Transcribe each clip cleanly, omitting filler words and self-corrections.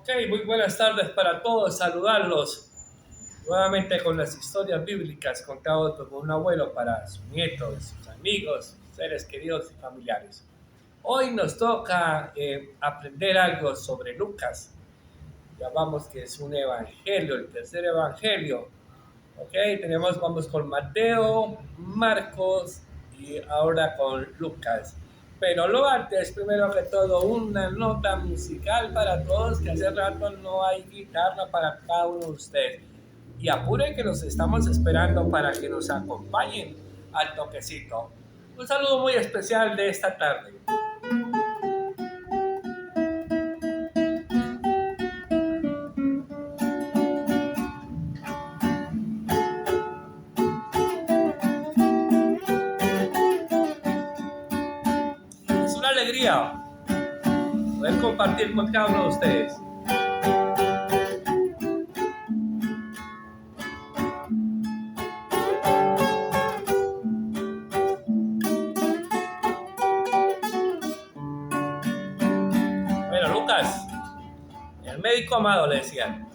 Ok, muy buenas tardes para todos, saludarlos nuevamente con las historias bíblicas contadas por un abuelo para sus nietos, sus amigos, seres queridos y familiares. Hoy nos toca aprender algo sobre Lucas. Ya vamos que es un evangelio, el tercer evangelio. Ok, vamos con Mateo, Marcos y ahora con Lucas. Pero lo antes, primero que todo, una nota musical para todos, que hace rato no hay guitarra para cada uno de ustedes. Y apure que los estamos esperando para que nos acompañen al toquecito. Un saludo muy especial de esta tarde. Es una alegría poder compartir con cada uno de ustedes. Bueno, Lucas, el médico amado le decían.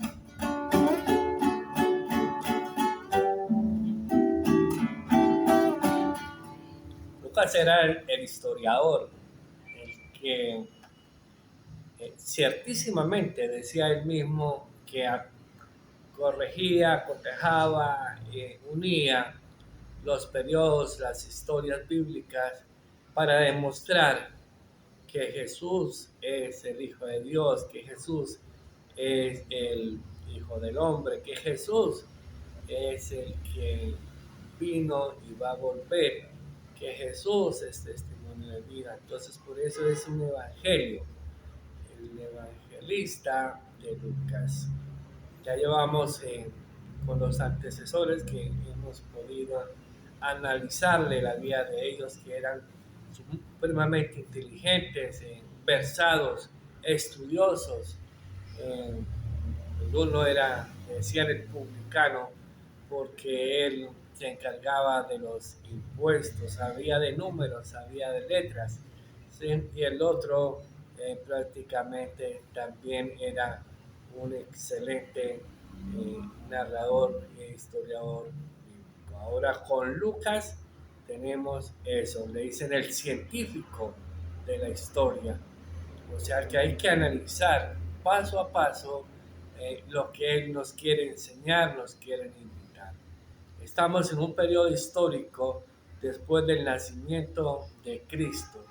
Lucas era el historiador, el que ciertísimamente decía él mismo que corregía, cotejaba, unía los periodos, las historias bíblicas para demostrar que Jesús es el Hijo de Dios, que Jesús es el Hijo del Hombre, que Jesús es el que vino y va a volver, que Jesús es testimonio de vida. Entonces por eso es un evangelio, el evangelista de Lucas. Ya llevamos con los antecesores que hemos podido analizarle la vida de ellos, que eran supremamente inteligentes, versados, estudiosos. Eh, Uno era, decían el publicano, porque él se encargaba de los impuestos, sabía de números, sabía de letras, ¿sí? Y el otro prácticamente también era un excelente narrador e historiador bíblico. Ahora con Lucas tenemos eso, le dicen el científico de la historia, o sea que hay que analizar paso a paso lo que Él nos quiere enseñar, nos quiere invitar. Estamos en un periodo histórico después del nacimiento de Cristo.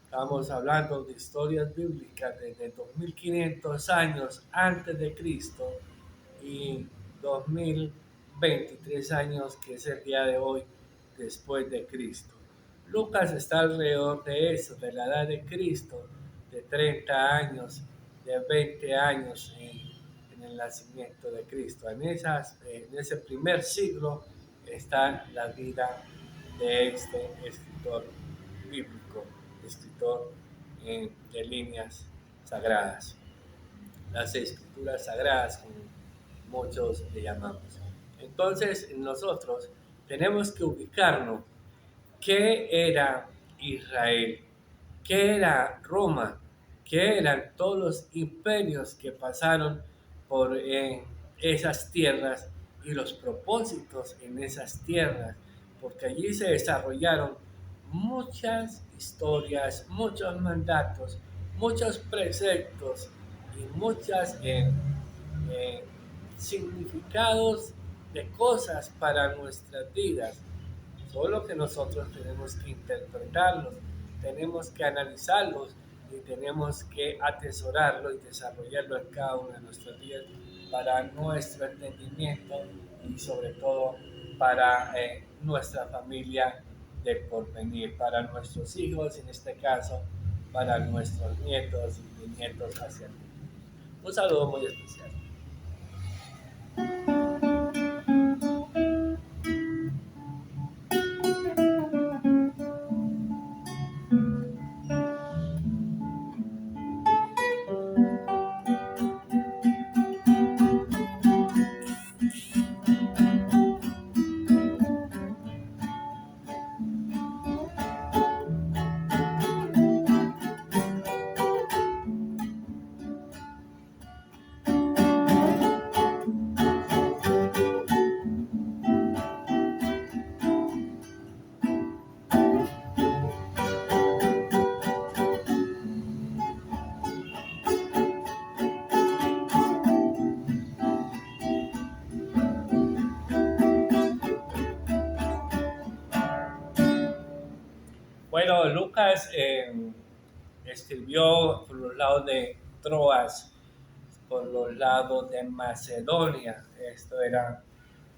Estamos hablando de historias bíblicas desde 2500 años antes de Cristo y 2023 años, que es el día de hoy, después de Cristo. Lucas está alrededor de eso, de la edad de Cristo, de 30 años, de 20 años en el nacimiento de Cristo. En ese primer siglo está la vida de este escritor bíblico, escritor de líneas sagradas, las escrituras sagradas, como muchos le llamamos. Entonces nosotros tenemos que ubicarnos qué era Israel, qué era Roma, qué eran todos los imperios que pasaron por esas tierras y los propósitos en esas tierras, porque allí se desarrollaron muchas historias, muchos mandatos, muchos preceptos y muchos eh, significados de cosas para nuestras vidas. Solo que nosotros tenemos que interpretarlos, tenemos que analizarlos y tenemos que atesorarlo y desarrollarlo en cada una de nuestras vidas para nuestro entendimiento y sobre todo para nuestra familia de porvenir, para nuestros hijos, en este caso, para nuestros nietos y nietos hacia el futuro. Un saludo muy especial. Lucas escribió por los lados de Troas, por los lados de Macedonia. Esto era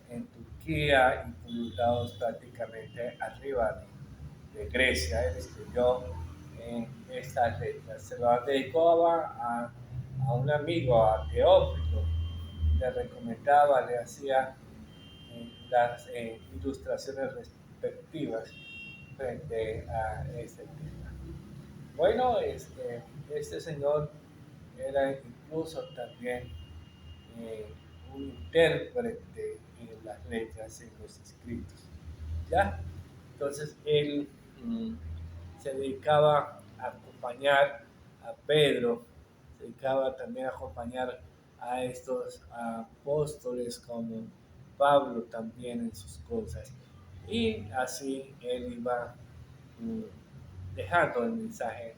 en Turquía y por los lados prácticamente arriba de Grecia. Él escribió estas letras. Se lo dedicaba a un amigo, a Teófilo. Le recomendaba, le hacía las ilustraciones respectivas frente a este tema. Bueno, este señor era incluso también eh, un intérprete en las letras, en los escritos. ¿Ya? Entonces él mm, se dedicaba a acompañar a Pedro, se dedicaba también a acompañar a estos apóstoles como Pablo también en sus cosas. Y así él iba dejando el mensaje de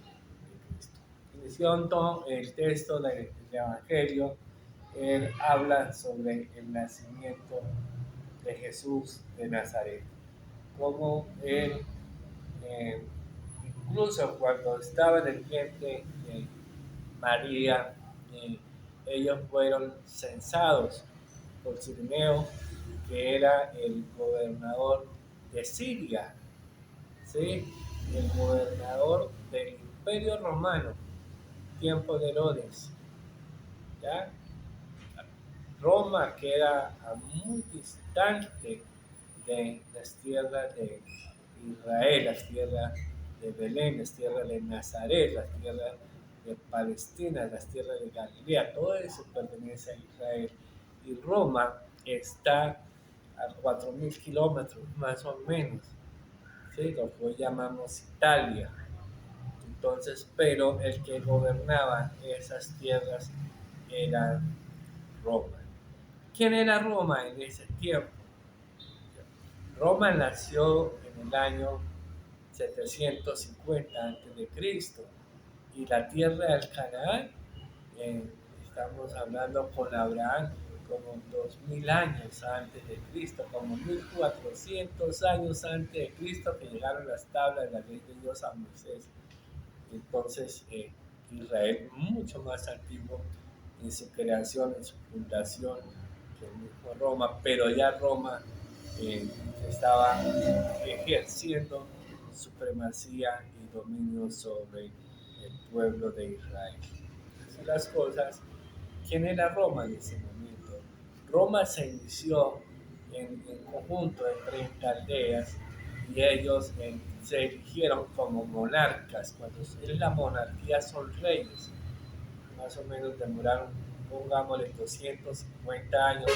Cristo. Inició el texto del Evangelio, él habla sobre el nacimiento de Jesús de Nazaret, como él, eh, incluso cuando estaba en el vientre de María, eh, ellos fueron censados por Cireneo, que era el gobernador de Siria, ¿sí? El gobernador del Imperio Romano, tiempo de Herodes. ¿Ya? Roma queda muy distante de las tierras de Israel, las tierras de Belén, las tierras de Nazaret, las tierras de Palestina, las tierras de Galilea, todo eso pertenece a Israel. Y Roma está a 4.000 kilómetros más o menos, ¿sí? Lo que hoy llamamos Italia. Entonces, pero el que gobernaba esas tierras era Roma. ¿Quién era Roma en ese tiempo? Roma nació en el año 750 a.C. y la tierra del Canaán, eh, estamos hablando con Abraham como 2000 años antes de Cristo, como 1400 años antes de Cristo que llegaron las tablas de la ley de Dios a Moisés. Entonces, Israel mucho más antiguo en su creación, en su fundación, que el mismo Roma, pero ya Roma eh, estaba ejerciendo supremacía y dominio sobre el pueblo de Israel. Así las cosas. ¿Quién era Roma en ese momento? Roma se inició en conjunto de 30 aldeas y ellos se eligieron como monarcas. Cuando es la monarquía son reyes. Más o menos demoraron, pongámosle, 250 años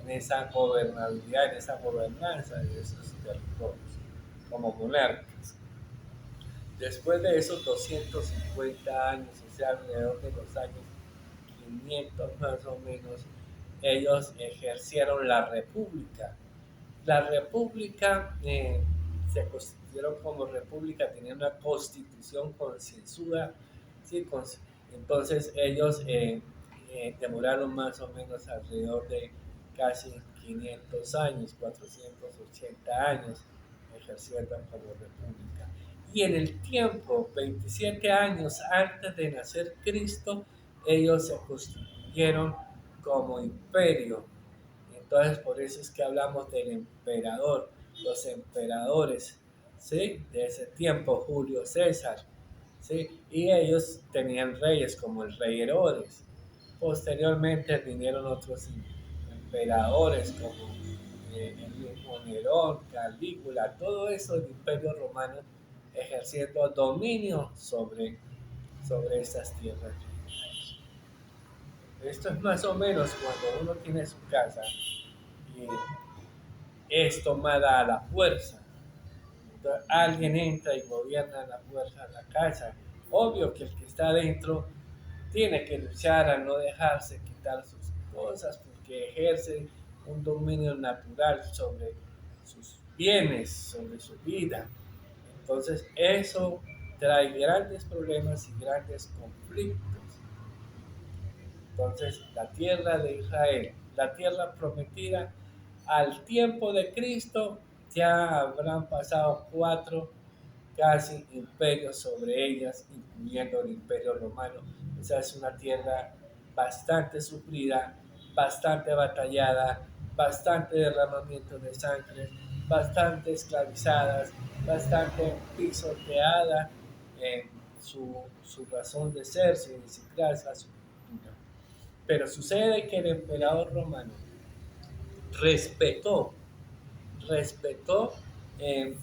en esa gobernabilidad, en esa gobernanza de esos territorios, como monarcas. Después de esos 250 años, o sea, alrededor de los años 500 más o menos, ellos ejercieron la república. La república se constituyeron como república, tenían una constitución concienzuda, ¿sí? Entonces ellos demoraron más o menos alrededor de casi 500 años, 480 años ejerciendo como república. Y en el tiempo, 27 años antes de nacer Cristo, ellos se constituyeron como imperio. Entonces, por eso es que hablamos del emperador, los emperadores, ¿sí? De ese tiempo, Julio César, ¿sí? Y ellos tenían reyes como el rey Herodes. Posteriormente vinieron otros emperadores como el mismo Nerón, Calígula, todo eso del Imperio Romano ejerciendo dominio sobre estas tierras. Esto es más o menos cuando uno tiene su casa y es tomada a la fuerza. Entonces, alguien entra y gobierna a la fuerza la casa. Obvio que el que está adentro tiene que luchar a no dejarse quitar sus cosas porque ejerce un dominio natural sobre sus bienes, sobre su vida. Entonces eso trae grandes problemas y grandes conflictos. Entonces la tierra de Israel, la tierra prometida, al tiempo de Cristo ya habrán pasado casi imperios sobre ellas, incluyendo el Imperio Romano. O sea, es una tierra bastante sufrida, bastante batallada, bastante derramamiento de sangre, bastante esclavizadas, bastante pisoteada en su razón de ser, su idiosincrasia, su cultura. Pero sucede que el emperador romano respetó, respetó eh,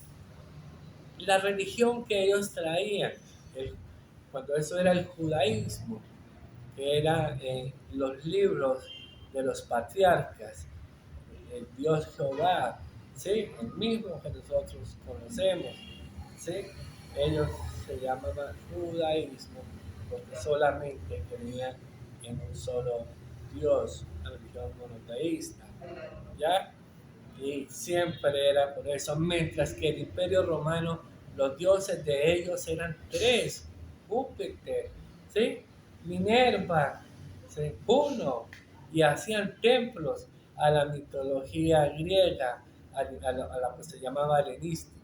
la religión que ellos traían, el- cuando eso era el judaísmo, que eran los libros de los patriarcas, el Dios Jehová, ¿sí? El mismo que nosotros conocemos, ¿sí? Ellos se llamaban judaísmo porque solamente creían en un solo Dios, una religión monoteísta, ¿ya? Y siempre era por eso, mientras que el Imperio Romano, los dioses de ellos eran tres: Júpiter, ¿sí? Minerva, ¿sí? Juno, y hacían templos a la mitología griega, a la que se llamaba helenístico.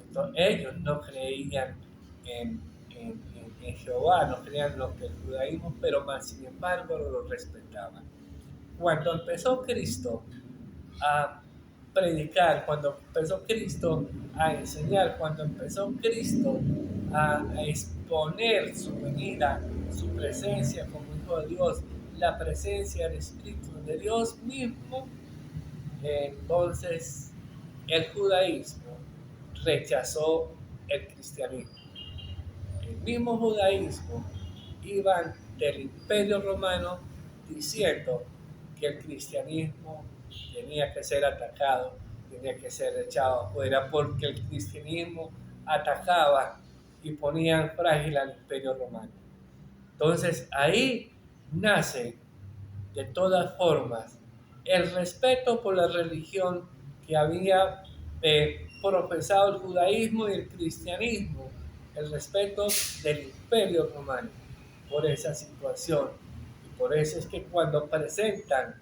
Entonces, ellos no creían en, en Jehová, no creían en lo que el judaísmo, pero más sin embargo lo respetaban. Cuando empezó Cristo a predicar, cuando empezó Cristo a enseñar, cuando empezó Cristo a exponer su venida, su presencia como Hijo de Dios, la presencia del Espíritu de Dios mismo, entonces el judaísmo rechazó el cristianismo. El mismo judaísmo iba del Imperio Romano diciendo que el cristianismo tenía que ser atacado, tenía que ser echado afuera, porque el cristianismo atacaba y ponía en frágil al Imperio Romano. Entonces ahí nace, de todas formas, el respeto por la religión que había profesado el judaísmo y el cristianismo, el respeto del Imperio Romano por esa situación. Y por eso es que cuando presentan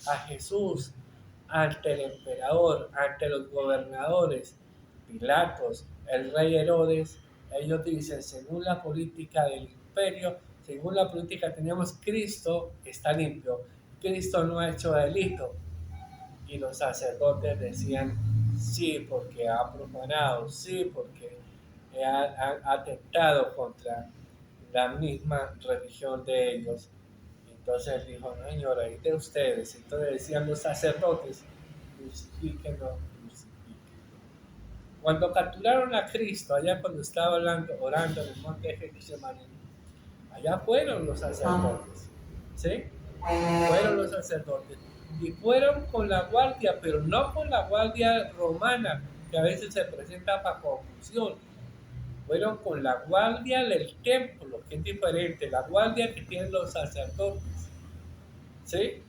a Jesús ante el emperador, ante los gobernadores, Pilatos, el rey Herodes, ellos dicen, según la política del imperio, según la política que teníamos, Cristo está limpio, Cristo no ha hecho delito. Y los sacerdotes decían, sí, porque ha profanado, sí, porque ha atentado contra la misma religión de ellos. Entonces dijo, no, señora, ahí de ustedes. Entonces decían los sacerdotes, crucifíquenlo, crucifíquenlo. Cuando capturaron a Cristo, allá cuando estaba hablando, orando en el monte de Getsemaní, allá fueron los sacerdotes, ¿sí? Fueron los sacerdotes. Y fueron con la guardia, pero no con la guardia romana, que a veces se presenta para confusión. Fueron con la guardia del templo, que es diferente, la guardia que tienen los sacerdotes, ¿sí?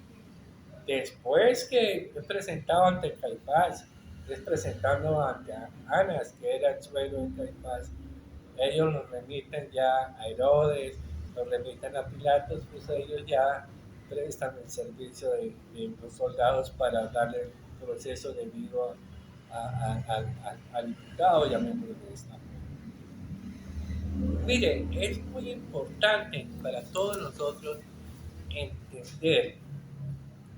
Después que es presentado ante Caifás, es presentando ante Anas, que era el suegro de Caifás, ellos los remiten ya a Herodes, los remiten a Pilatos, pues ellos ya prestan el servicio de los soldados para darle el proceso debido al imputado, llamémoslo de esta forma. Mire, es muy importante para todos nosotros entender,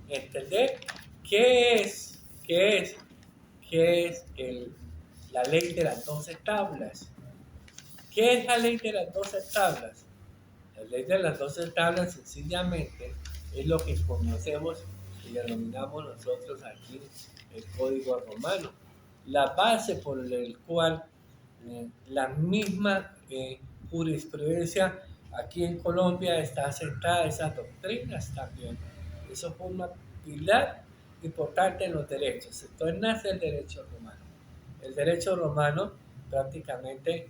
entender qué es, qué es la ley de las 12 tablas. ¿Qué es la ley de las 12 tablas? La ley de las 12 tablas sencillamente es lo que conocemos y denominamos nosotros aquí el Código Romano. La base por el cual la misma jurisprudencia aquí en Colombia está asentada, esas doctrinas también. Eso forma pilar importante en los derechos. Entonces nace el derecho romano. El derecho romano prácticamente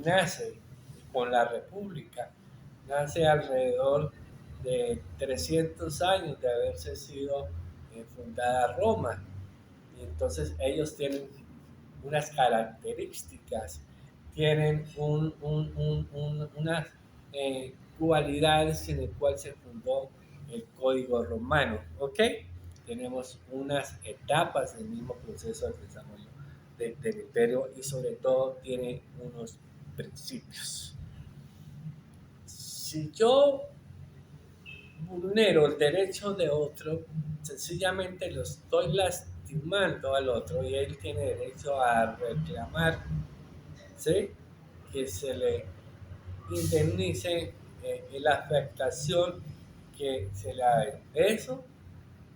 nace con la República, nace alrededor de 300 años de haberse sido fundada Roma. Y entonces ellos tienen unas características, tienen unas cualidades en las cuales se fundó el Código Romano, ¿ok? Tenemos unas etapas del mismo proceso de desarrollo. del imperio y sobre todo tiene unos principios. Si yo vulnero el derecho de otro, sencillamente lo estoy lastimando al otro y él tiene derecho a reclamar, ¿sí?, que se le indemnice la afectación que se le ha hecho.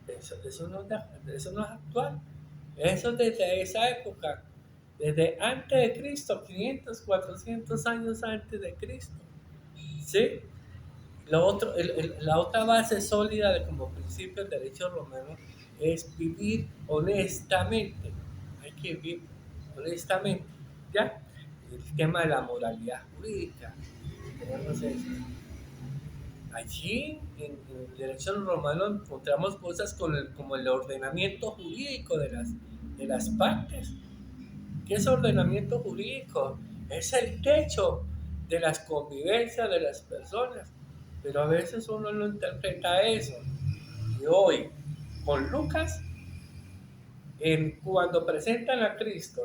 Eso no es actual. Eso desde esa época, desde antes de Cristo, 500, 400 años antes de Cristo. ¿Sí? La otra base sólida de como principio del derecho romano es vivir honestamente. Hay que vivir honestamente. ¿Ya? El tema de la moralidad jurídica. Tenemos esto. Allí en el derecho romano encontramos cosas como el ordenamiento jurídico de las partes. ¿Qué es ordenamiento jurídico? Es el techo de las convivencias de las personas, pero a veces uno no interpreta eso. Y hoy, con Lucas, cuando presentan a Cristo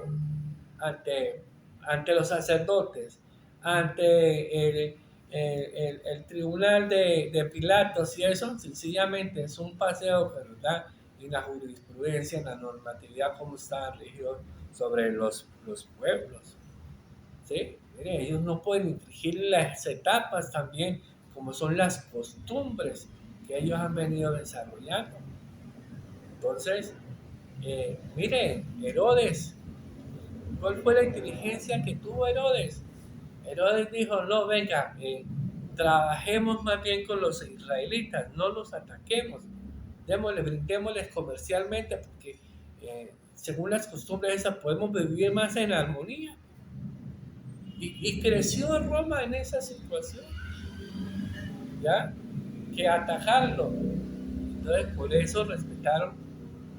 ante, ante los sacerdotes, ante el tribunal de Pilatos y eso, sencillamente es un paseo que nos da en la jurisprudencia, en la normatividad, cómo está regido sobre los pueblos. ¿Sí? Mire, ellos no pueden infringir las etapas también, como son las costumbres que ellos han venido desarrollando. Entonces, mire, Herodes, ¿cuál fue la inteligencia que tuvo Herodes? Herodes dijo, no, venga, trabajemos más bien con los israelitas, no los ataquemos, brindémosles comercialmente, porque según las costumbres esas podemos vivir más en armonía. Y creció Roma en esa situación, ¿ya? Que atajarlo. Entonces, por eso respetaron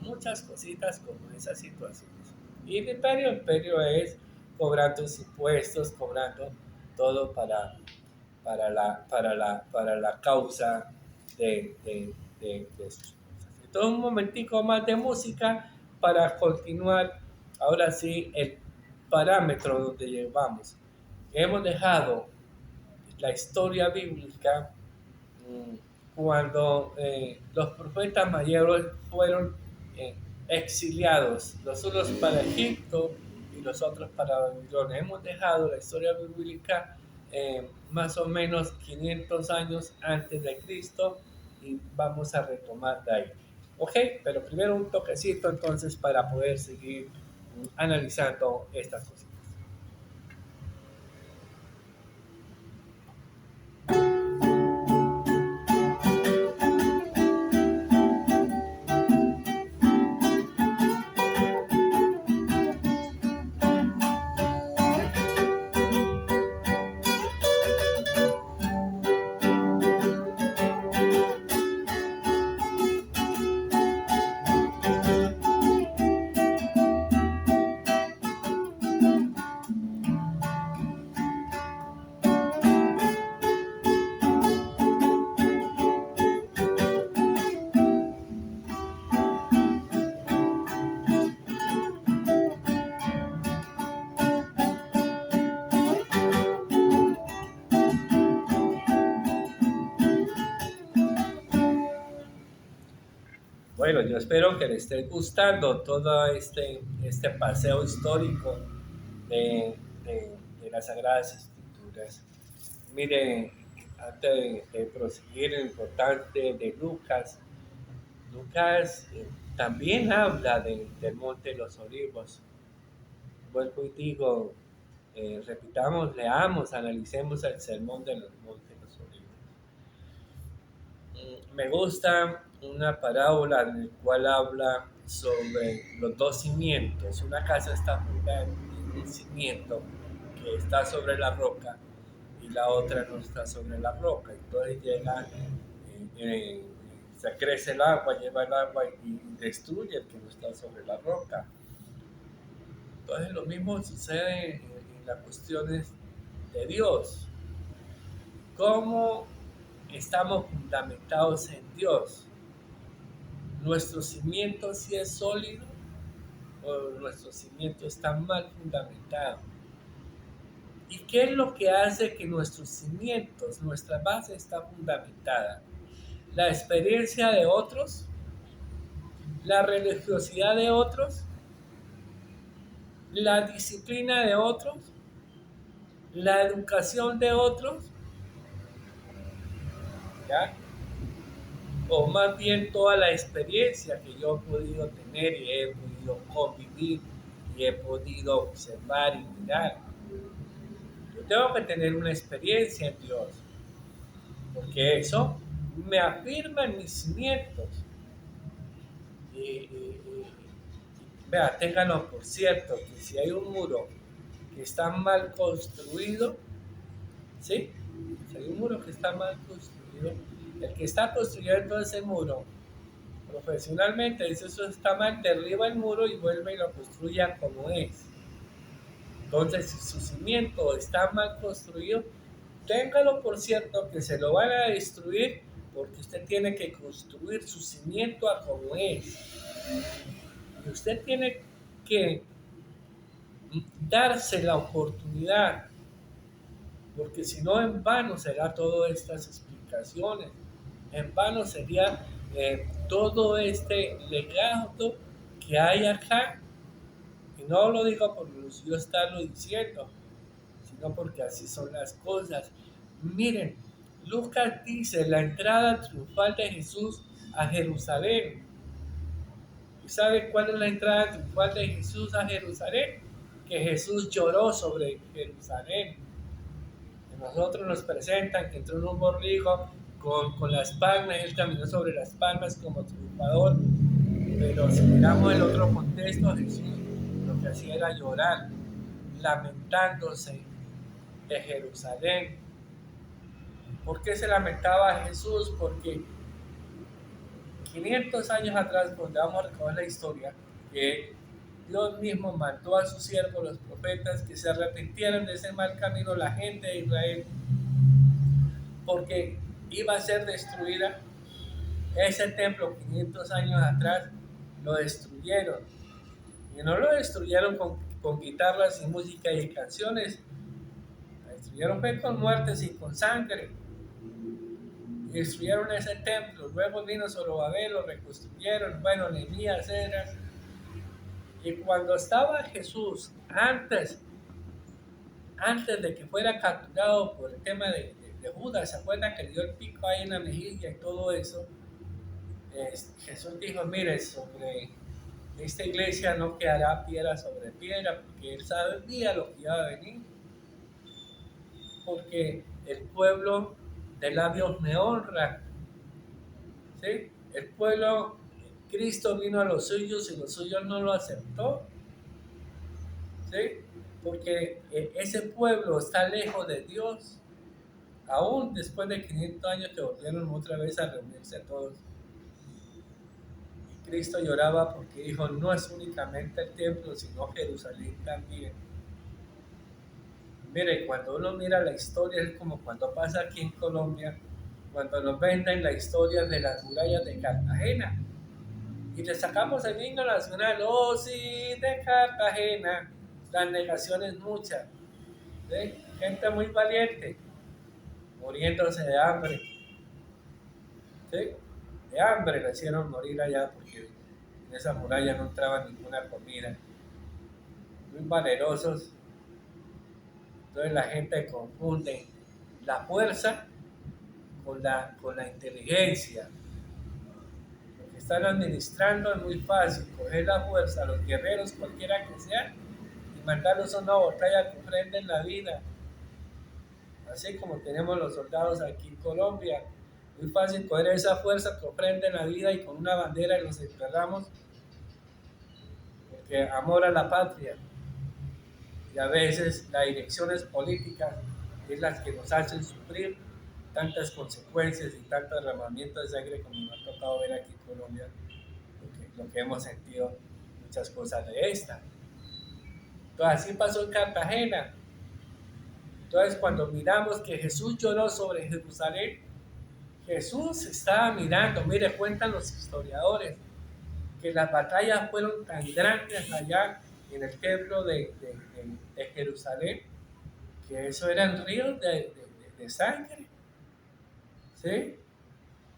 muchas cositas como esas situaciones. Y el imperio es cobrando impuestos, cobrando todo para la causa de sus cosas. Entonces, un momentico más de música para continuar, ahora sí, el parámetro donde llevamos. Hemos dejado la historia bíblica cuando los profetas mayores fueron exiliados, los unos para Egipto y los otros para Babilonia. Hemos dejado la historia bíblica más o menos 500 años antes de Cristo y vamos a retomar de ahí. Ok, pero primero un toquecito entonces para poder seguir analizando estas cosas. Bueno, yo espero que les esté gustando todo este paseo histórico de las Sagradas Escrituras. Miren, antes de proseguir, lo importante de Lucas, Lucas también habla del Monte de los Olivos. Vuelvo y digo, repitamos, leamos, analicemos el sermón del Monte de los Olivos. Me gusta una parábola en la cual habla sobre los dos cimientos. Una casa está fundada en un cimiento que está sobre la roca y la otra no está sobre la roca. Entonces llega, se crece el agua, lleva el agua y destruye el que no está sobre la roca. Entonces lo mismo sucede en las cuestiones de Dios. ¿Cómo estamos fundamentados en Dios? ¿Nuestro cimiento sí es sólido o nuestros cimientos están mal fundamentados. ¿Y qué es lo que hace que nuestros cimientos, nuestra base está fundamentada? La experiencia de otros, la religiosidad de otros, la disciplina de otros, la educación de otros, ¿ya? O más bien toda la experiencia que yo he podido tener y he podido convivir y he podido observar y mirar. Yo tengo que tener una experiencia en Dios, porque eso me afirma en mis cimientos. Vea, ténganlo por cierto, que si hay un muro que está mal construido, ¿sí? Si hay un muro que está mal construido, el que está construyendo ese muro profesionalmente dice eso está mal, derriba el muro y vuelve y lo construya como es. Entonces, si su cimiento está mal construido, téngalo por cierto que se lo van a destruir porque usted tiene que construir su cimiento a como es. Y usted tiene que darse la oportunidad, porque si no en vano será todas estas explicaciones, en vano sería todo este legado que hay acá. Y no lo digo por yo estarlo diciendo, sino porque así son las cosas. Miren, Lucas dice la entrada triunfal de Jesús a Jerusalén. ¿Y sabe cuál es la entrada triunfal de Jesús a Jerusalén? Que Jesús lloró sobre Jerusalén. Y nosotros nos presentan que entró en un borrigo con las palmas, él caminó sobre las palmas como triunfador. Pero si miramos el otro contexto, Jesús lo que hacía era llorar, lamentándose de Jerusalén. ¿Por qué se lamentaba Jesús? Porque 500 años atrás, cuando vamos a recordar la historia, que Dios mismo mandó a sus siervos, los profetas, que se arrepintieran de ese mal camino la gente de Israel, porque iba a ser destruida. Ese templo 500 años atrás lo destruyeron. Y no lo destruyeron con guitarras y música y canciones, lo destruyeron con muertes y con sangre. Y destruyeron ese templo. Luego vino Zorobabel, lo reconstruyeron. Bueno, Nehemías era. Y cuando estaba Jesús, antes de que fuera capturado por el tema de Judas, ¿se acuerdan que le dio el pico ahí en la mejilla y todo eso? Jesús dijo, mire, sobre esta iglesia no quedará piedra sobre piedra, porque él sabía lo que iba a venir. Porque el pueblo de labios me honra, ¿sí? El pueblo, Cristo vino a los suyos y los suyos no lo aceptó, ¿sí? Porque ese pueblo está lejos de Dios, aún después de 500 años que volvieron otra vez a reunirse todos. Y Cristo lloraba porque dijo, no es únicamente el templo, sino Jerusalén también. Mire, cuando uno mira la historia, es como cuando pasa aquí en Colombia, cuando nos venden la historia de las murallas de Cartagena. Y le sacamos el himno nacional, oh sí, de Cartagena. Las negaciones muchas. ¿Sí? Gente muy valiente, muriéndose de hambre. ¿Sí? De hambre le hicieron morir allá porque en esa muralla no entraba ninguna comida. Muy valerosos. Entonces la gente confunde la fuerza con la inteligencia. Lo que están administrando es muy fácil, coger la fuerza a los guerreros, cualquiera que sea, y mandarlos a una batalla que ofrenden la vida. Así como tenemos los soldados aquí en Colombia, muy fácil coger esa fuerza que ofrenden la vida y con una bandera los enterramos, porque amor a la patria. Y a veces las direcciones políticas es las que nos hacen sufrir tantas consecuencias y tanto derramamiento de sangre como nos ha tocado ver aquí en Colombia, lo que hemos sentido muchas cosas de esta. Entonces así pasó en Cartagena. Entonces cuando miramos que Jesús lloró sobre Jerusalén, Jesús estaba mirando, mire, cuentan los historiadores, que las batallas fueron tan grandes allá en el templo de Jerusalén, que eso eran ríos de sangre, ¿sí?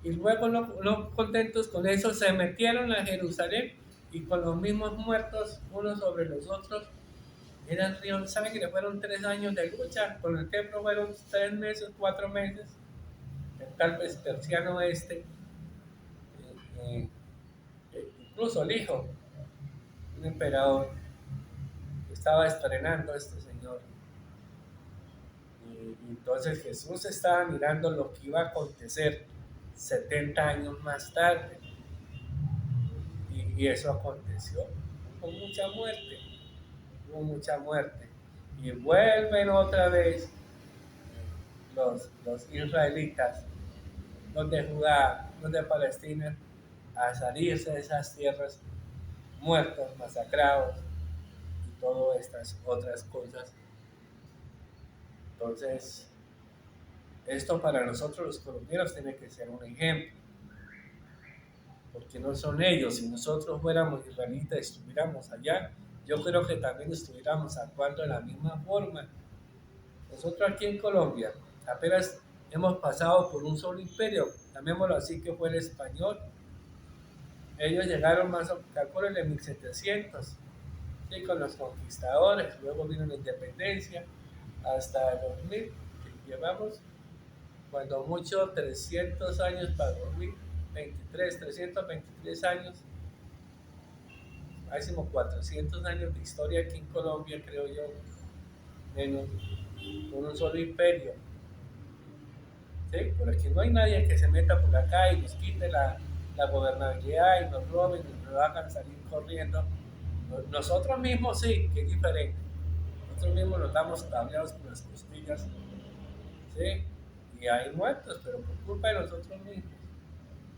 Y luego no contentos con eso, se metieron a Jerusalén y con los mismos muertos unos sobre los otros, eran ríos de sangre. Fueron 3 años de lucha, con el templo fueron 3 meses, 4 meses. El tal Vespasiano eh, incluso el hijo, un emperador, estaba estrenando este señor. Y entonces Jesús estaba mirando lo que iba a acontecer 70 años más tarde. Y eso aconteció. Hubo mucha muerte. Hubo mucha muerte. Y vuelven otra vez los israelitas, los de Judá, los de Palestina, a salirse de esas tierras, muertos, masacrados y todas estas otras cosas. Entonces, esto para nosotros los colombianos tiene que ser un ejemplo, porque no son ellos. Si nosotros fuéramos israelitas y estuviéramos allá, yo creo que también estuviéramos actuando de la misma forma. Nosotros aquí en Colombia apenas hemos pasado por un solo imperio, llamémoslo así, que fue el español. Ellos llegaron más o menos en 1700, ¿sí? Con los conquistadores, luego vino la independencia, hasta el 2000, que llevamos, cuando mucho, 300 años para 2023, 323 años, máximo 400 años de historia aquí en Colombia, creo yo, menos, con un solo imperio. ¿Sí? Por aquí no hay nadie que se meta por acá y nos quite la gobernabilidad y nos roben y nos hagan salir corriendo. Nosotros mismos sí, que es diferente. Nosotros mismos nos damos tableados por las costillas, ¿sí? Y hay muertos, pero por culpa de nosotros mismos.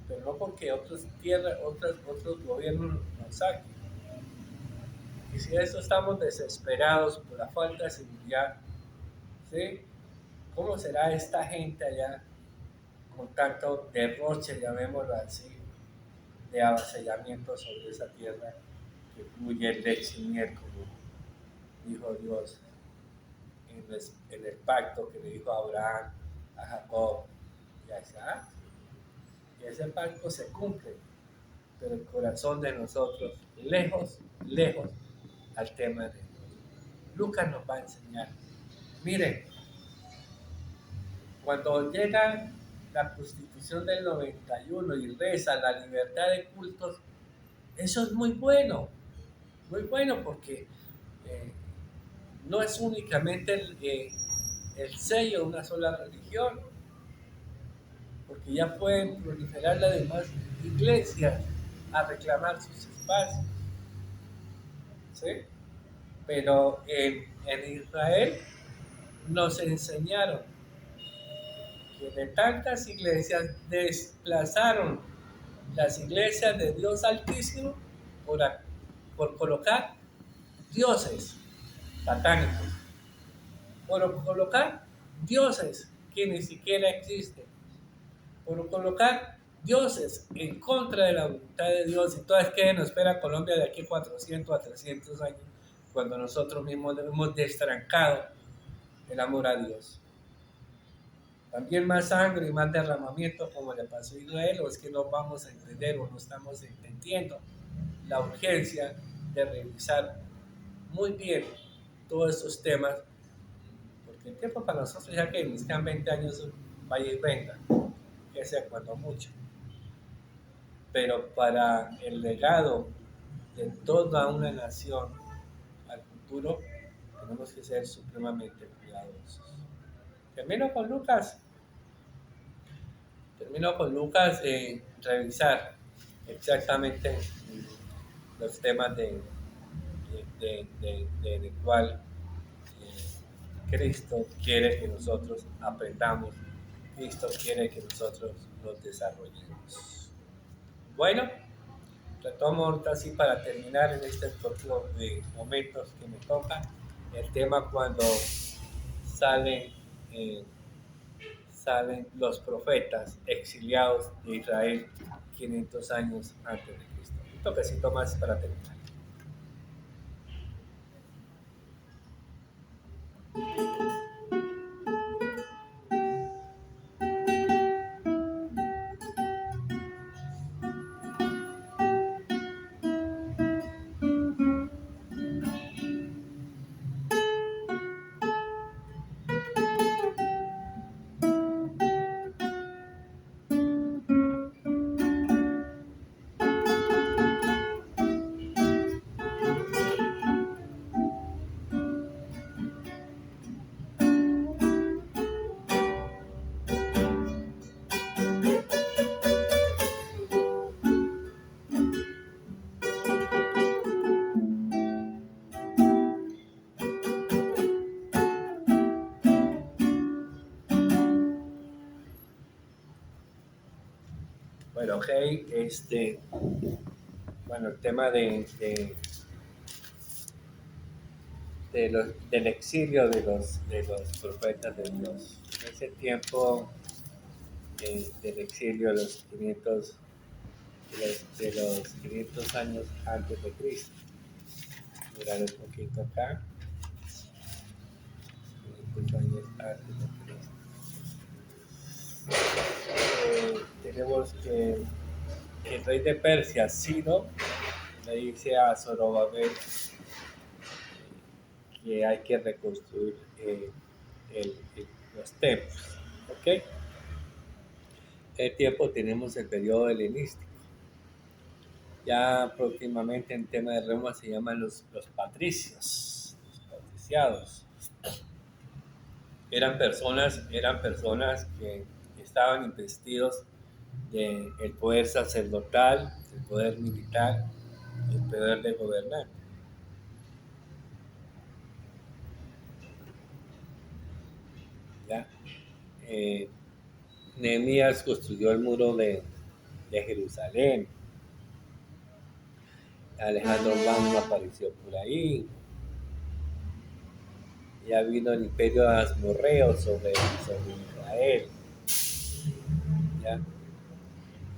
Pero no porque otros gobiernos nos saquen. Y si eso estamos desesperados por la falta de seguridad, ¿sí? ¿Cómo será esta gente allá con tanto derroche, llamémoslo así, de avasallamiento sobre esa tierra que fluye leche y miel, como dijo Dios en el pacto que le dijo a Abraham, a Jacob y a Isaac? Y ese pacto se cumple, pero el corazón de nosotros, lejos, lejos al tema de Dios. Lucas nos va a enseñar. Miren, cuando llega la Constitución del 91 y reza la libertad de cultos, eso es muy bueno porque eh, no es únicamente el sello de una sola religión, porque ya pueden proliferar las demás iglesias a reclamar sus espacios, ¿sí? Pero en Israel nos enseñaron que de tantas iglesias desplazaron las iglesias de Dios Altísimo por, por colocar dioses satánicos, por colocar dioses que ni siquiera existen, por colocar dioses en contra de la voluntad de Dios. Entonces, ¿qué nos espera Colombia de aquí 400 a 300 años, cuando nosotros mismos hemos destrancado el amor a Dios? También más sangre y más derramamiento como le pasó a Israel, o es que no vamos a entender o no estamos entendiendo la urgencia de revisar muy bien todos estos temas, porque el tiempo para nosotros, ya que nos quedan 20 años, vaya y venga, que sea cuando mucho, pero para el legado de toda una nación al futuro, tenemos que ser supremamente cuidadosos. Termino con Lucas. Revisar exactamente los temas del cual Cristo quiere que nosotros aprendamos. Cristo quiere que nosotros nos desarrollemos. Bueno, retomo ahorita así para terminar en este próximo momentos que me toca el tema cuando salen, eh, salen los profetas exiliados de Israel 500 años antes de Cristo. toquecito más para terminar. Bueno, ok, bueno, el tema del exilio de los profetas de Dios. En ese tiempo del exilio, de los 500 años antes de Cristo. Mirar un poquito acá. 500 años antes de Cristo. Tenemos que el rey de Persia, Ciro, le dice a Zorobabel que hay que reconstruir los templos. ¿Ok? En el tiempo tenemos el periodo helenístico. Ya próximamente en tema de Roma se llaman los patricios, los patriciados. Eran personas que estaban investidos del poder sacerdotal, el poder militar, el poder de gobernar. ¿Ya? Eh, Nehemías construyó el muro de Jerusalén. Alejandro Magno apareció por ahí. Ya vino el imperio asmorreo sobre Israel. ¿Ya?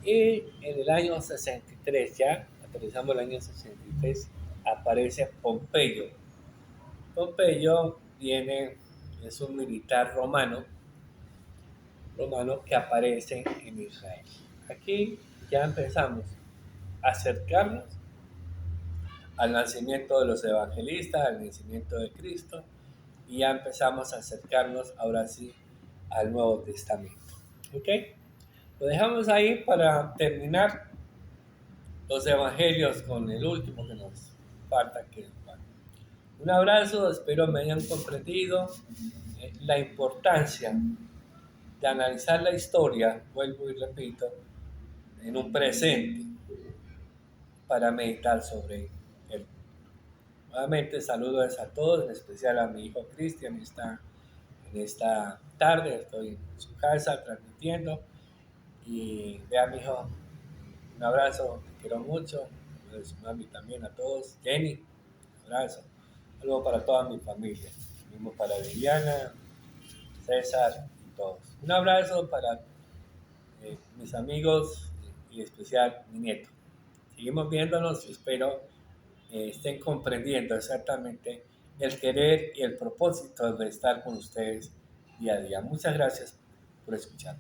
Y en el año 63, ya aterrizamos el año 63, aparece Pompeyo. Pompeyo es un militar romano que aparece en Israel. Aquí ya empezamos a acercarnos al nacimiento de los evangelistas, al nacimiento de Cristo, y ya empezamos a acercarnos ahora sí al Nuevo Testamento. ¿Ok? Lo dejamos ahí para terminar los evangelios con el último que nos falta, que es Juan. Un abrazo, espero me hayan comprendido la importancia de analizar la historia, vuelvo y repito, en un presente para meditar sobre él. Nuevamente saludos a todos, en especial a mi hijo Cristian, en esta tarde, estoy en su casa transmitiendo, y vea mi hijo, un abrazo, te quiero mucho, a su mami también, a todos, Jenny, un abrazo, saludo para toda mi familia, mismo para Viviana, César y todos. Un abrazo para mis amigos y en especial mi nieto. Seguimos viéndonos y espero estén comprendiendo exactamente el querer y el propósito de estar con ustedes día a día. Muchas gracias por escuchar.